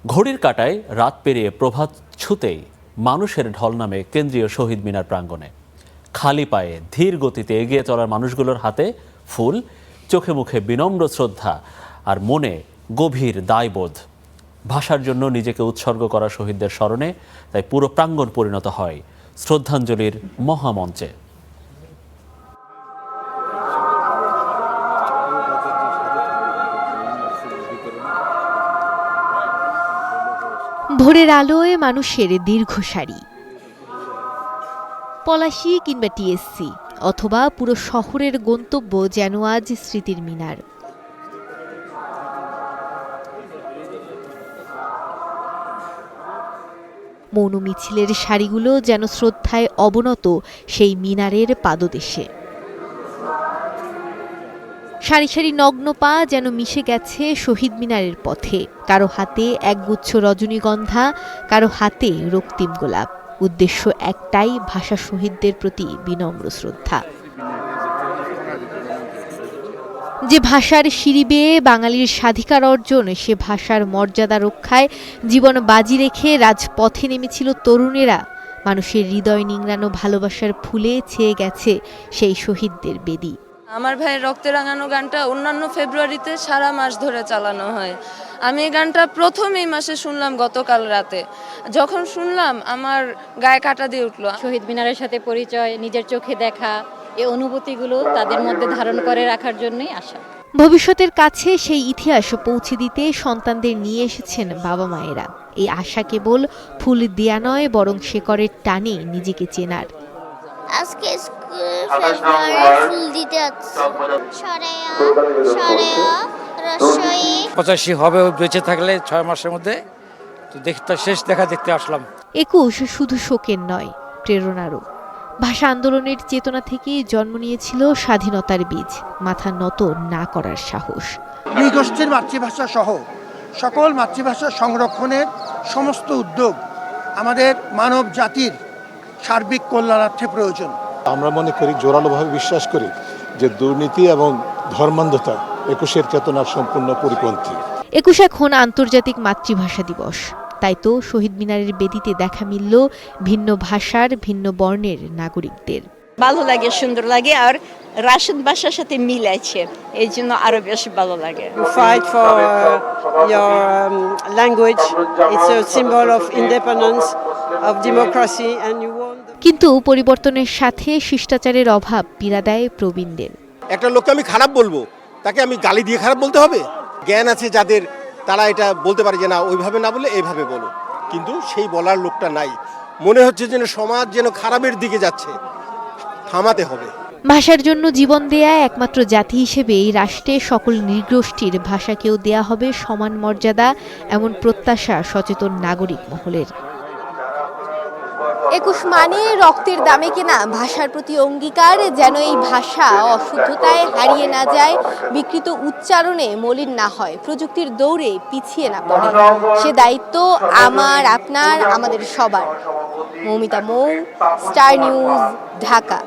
ঘড়ির কাঁটায় রাত পেরিয়ে প্রভাত ছুতেই মানুষের ঢল নামে কেন্দ্রীয় শহীদ মিনার প্রাঙ্গণে। খালি পায়ে ধীর গতিতে এগিয়ে চলার মানুষগুলোর হাতে ফুল, চোখে মুখে বিনম্র শ্রদ্ধা আর মনে গভীর দায়বোধ। ভাষার জন্য নিজেকে উৎসর্গ করা শহীদদের স্মরণে তাই পুরো প্রাঙ্গণ পরিণত হয় শ্রদ্ধাঞ্জলির মহামঞ্চে। ভোরের আলোয় মানুষের দীর্ঘ সারি, পলাশী কিংবা টিএসসি অথবা পুরো শহরের গন্তব্য যেন আজ স্মৃতির মিনার। মৌন মিছিলের সারিগুলো যেন শ্রদ্ধায় অবনত সেই মিনারের পাদদেশে। সারি সারি নগ্ন পা যেন মিশে গেছে শহীদ মিনারের পথে। কারো হাতে একগুচ্ছ রজনীগন্ধা, কারো হাতে রক্তিম গোলাপ। উদ্দেশ্য একটাই, ভাষা শহীদদের প্রতি বিনম্র শ্রদ্ধা। যে ভাষার সিঁড়ি বেয়ে বাঙালির স্বাধিকার অর্জন, সে ভাষার মর্যাদা রক্ষায় জীবন বাজি রেখে রাজপথে নেমেছিল তরুণেরা। মানুষের হৃদয় নিংড়ানো ভালোবাসার ফুলে ছেয়ে গেছে সেই শহীদদের বেদি। আমার ভাইয়ের রক্তে রাঙানো গানটা অন্যান্য ফেব্রুয়ারিতে সারা মাস ধরে চালানো হয়। আমি এই গানটা প্রথম এই মাসে শুনলাম গতকাল রাতে। যখন শুনলাম আমার গায়ে কাঁটা দিয়ে উঠলো। শহীদ মিনারের সাথে পরিচয়, নিজের চোখে দেখা, এই অনুভূতিগুলো তাদের মধ্যে ধারণ করে রাখার জন্যই আসা। ভবিষ্যতের কাছে সেই ইতিহাস পৌঁছে দিতে সন্তানদের নিয়ে এসেছেন বাবা মায়েরা। এই আশা কেবল ফুল দেয়া নয়, বরং শেকড়ের টানে নিজেকে চেনার। আজকে ফুল দিতে যাচ্ছি। সরেয়া সরেয়া রসই 85 হবে বেঁচে থাকলে 6 মাসের মধ্যে। তো দেখতে শেষ দেখা দেখতে আসলাম। 21 শুধু শোকের নয়, প্রেরণারও। ভাষা আন্দোলনের চেতনা থেকে জন্ম নিয়েছিল স্বাধীনতার বীজ, মাথা নত না করার সাহস। নৃগোষ্ঠীর মাতৃভাষা সহ সকল মাতৃভাষা সংরক্ষণের সমস্ত উদ্যোগ আমাদের মানব জাতির সার্বিক কল্যাণার্থে প্রয়োজন। আমরা মনে করি, জোরালোভাবে বিশ্বাস করি যে দুর্নীতি এবং ধর্মান্ধতা 21-এর চেতনার সম্পূর্ণ পরিপন্থী। 21 এখন আন্তর্জাতিক মাতৃভাষা দিবস। তাই তো শহীদ মিনারের বেদিতে দেখা মিলল ভিন্ন ভাষার, ভিন্ন বর্ণের নাগরিকদের। ভালো লাগে, সুন্দর লাগে, আর রাশিয়ান ভাষার সাথে মিল আছে, এই জন্য আরো বেশি ভালো লাগে। Fight for your language. It's a symbol of independence, of democracy, and you want. কিন্তু পরিবর্তনের সাথে শিষ্টাচারের অভাব পীড়া দেয় প্রবীণদের। একটা লোককে আমি খারাপ বলবো, তাকে আমি গালি দিয়ে খারাপ বলতে হবে? জ্ঞান আছে যাদের, তারা এটা বলতে পারে যে না, ওইভাবে না বলে এইভাবে বলো। কিন্তু সেই বলার লোকটা নাই। মনে হচ্ছে যেন সমাজ যেন খারাপের দিকে যাচ্ছে, থামাতে হবে। ভাষার জন্য জীবন দেয়া একমাত্র জাতি হিসেবে এই রাষ্ট্রে সকল নৃগোষ্ঠীর ভাষাকেও দেয়া হবে সমান মর্যাদা, এমন প্রত্যাশা সচেতন নাগরিক মহলের। 21 মানে রক্তের দামে কেনা ভাষার প্রতি অঙ্গীকার, যেন এই ভাষা অশুদ্ধতায় হারিয়ে না যায়, বিকৃত উচ্চারণে মলিন না হয়, প্রযুক্তির দৌড়ে পিছিয়ে না পড়ে। সে দায়িত্ব আমার, আপনার, আমাদের সবার। মৌমিতা মৌ, স্টার নিউজ, ঢাকা।